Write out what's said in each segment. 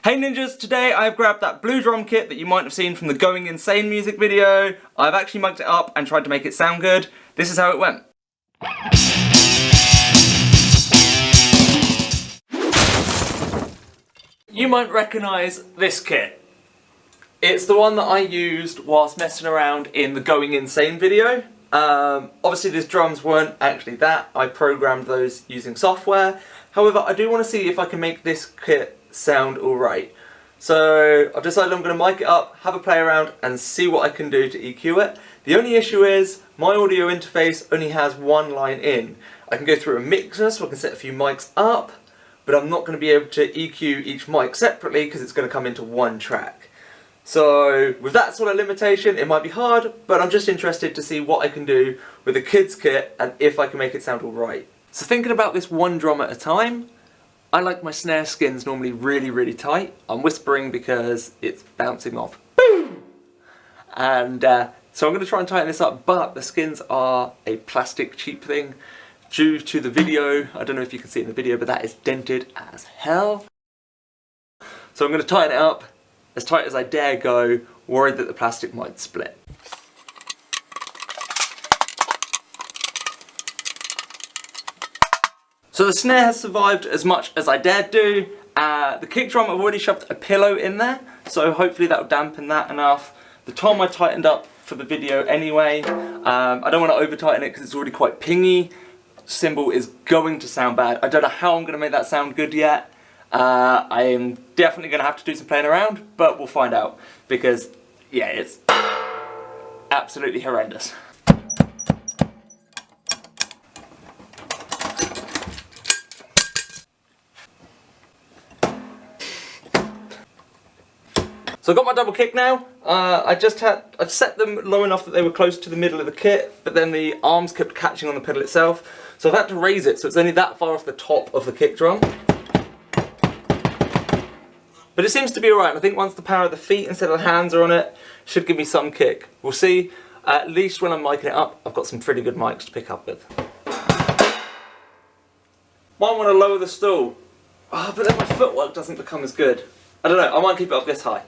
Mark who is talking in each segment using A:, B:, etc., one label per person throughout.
A: Hey ninjas, today I've grabbed that blue drum kit that you might have seen from the Going Insane music video. I've actually mugged it up and tried to make it sound good. This is how it went. You might recognise this kit. It's the one that I used whilst messing around in the Going Insane video. Obviously these drums weren't actually that, I programmed those using software. However, I do want to see if I can make this kit sound alright. So I've decided I'm going to mic it up, have a play around and see what I can do to EQ it. The only issue is my audio interface only has one line in. I can go through a mixer so I can set a few mics up, but I'm not going to be able to EQ each mic separately because it's going to come into one track. So with that sort of limitation it might be hard, but I'm just interested to see what I can do with a kid's kit and if I can make it sound alright. So thinking about this one drum at a time, I like my snare skins normally really tight. I'm whispering because it's bouncing off. Boom! And so I'm going to try and tighten this up, but the skins are a plastic cheap thing. Due to the video, I don't know if you can see it in the video, but that is dented as hell. So I'm going to tighten it up as tight as I dare go, worried that the plastic might split. So the snare has survived as much as I dared do. The kick drum, I've already shoved a pillow in there, so hopefully that will dampen that enough. The tom I tightened up for the video anyway. I don't want to over tighten it because it's already quite pingy. Cymbal is going to sound bad. I don't know how I'm going to make that sound good yet. I am definitely going to have to do some playing around, but we'll find out because, yeah, it's absolutely horrendous. So I've got my double kick now. I've set them low enough that they were close to the middle of the kit, but then the arms kept catching on the pedal itself. So I've had to raise it so it's only that far off the top of the kick drum. But it seems to be alright. I think once the power of the feet instead of the hands are on it, should give me some kick. We'll see. At least when I'm micing it up, I've got some pretty good mics to pick up with. Might want to lower the stool. Oh, but then my footwork doesn't become as good. I don't know, I might keep it up this high.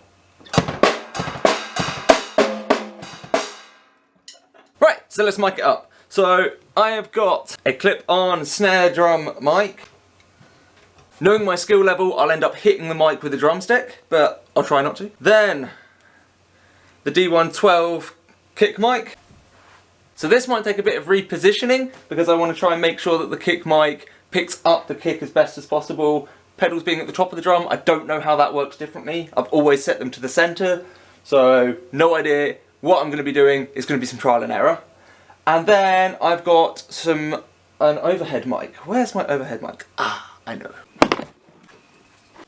A: Right, so let's mic it up. So I have got a clip-on snare drum mic. Knowing my skill level, I'll end up hitting the mic with a drumstick, but I'll try not to. Then the D112 kick mic. So this might take a bit of repositioning because I want to try and make sure that the kick mic picks up the kick as best as possible. Pedals being at the top of the drum, I don't know how that works differently. I've always set them to the centre, so no idea what I'm going to be doing. It's going to be some trial and error. And then I've got an overhead mic. Where's my overhead mic? Ah, I know.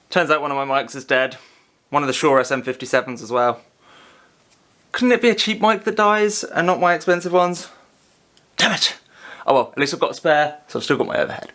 A: Turns out one of my mics is dead. One of the Shure SM57s as well. Couldn't it be a cheap mic that dies and not my expensive ones? Damn it! Oh well, at least I've got a spare, so I've still got my overhead.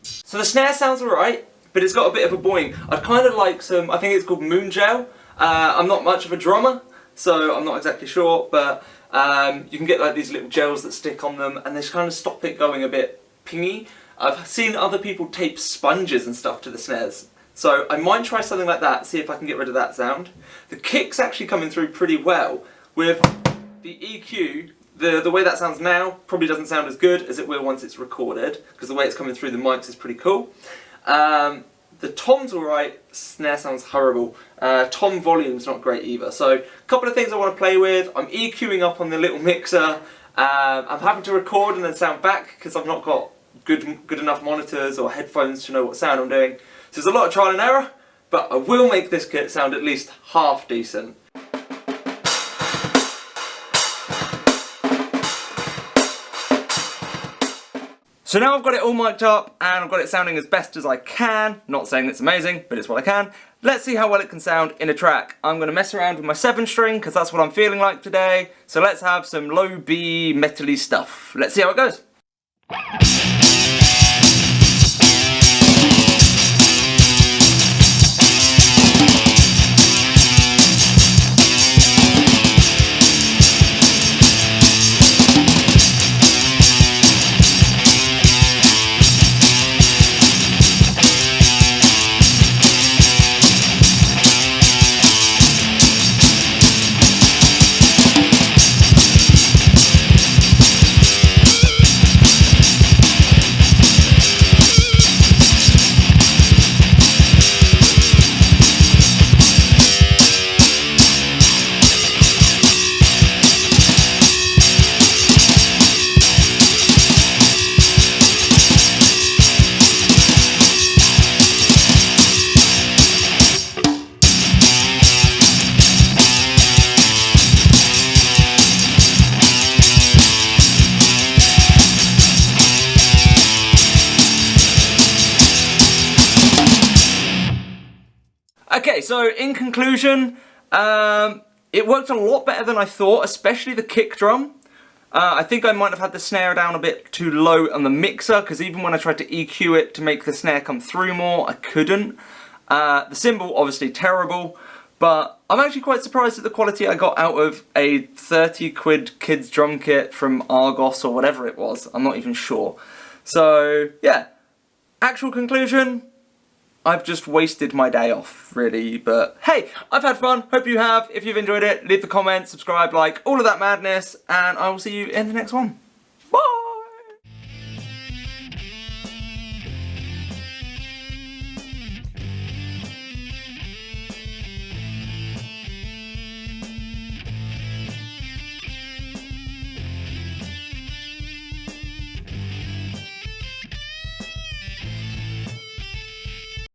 A: So the snare sounds alright, but it's got a bit of a boing. I'd kind of like some, I think it's called Moon Gel. I'm not much of a drummer, so I'm not exactly sure, but you can get like these little gels that stick on them and they kind of stop it going a bit pingy. I've seen other people tape sponges and stuff to the snares, so I might try something like that, see if I can get rid of that sound. The kick's actually coming through pretty well. With the EQ, the way that sounds now probably doesn't sound as good as it will once it's recorded, because the way it's coming through the mics is pretty cool. The tom's alright, snare sounds horrible. Tom volume's not great either. So a couple of things I want to play with. I'm EQing up on the little mixer. I'm having to record and then sound back because I've not got good enough monitors or headphones to know what sound I'm doing. So there's a lot of trial and error, but I will make this kit sound at least half decent. So now I've got it all mic'd up and I've got it sounding as best as I can. Not saying it's amazing, but it's what I can. Let's see how well it can sound in a track. I'm going to mess around with my 7-string because that's what I'm feeling like today. So let's have some low B metally stuff. Let's see how it goes. Okay, so in conclusion, it worked a lot better than I thought, especially the kick drum. I think I might have had the snare down a bit too low on the mixer, because even when I tried to EQ it to make the snare come through more, I couldn't. The cymbal, obviously terrible, but I'm actually quite surprised at the quality I got out of a 30 quid kids drum kit from Argos or whatever it was. I'm not even sure. So, yeah. Actual conclusion, I've just wasted my day off, really, but hey, I've had fun, hope you have. If you've enjoyed it, leave the comment, subscribe, like, all of that madness, and I will see you in the next one.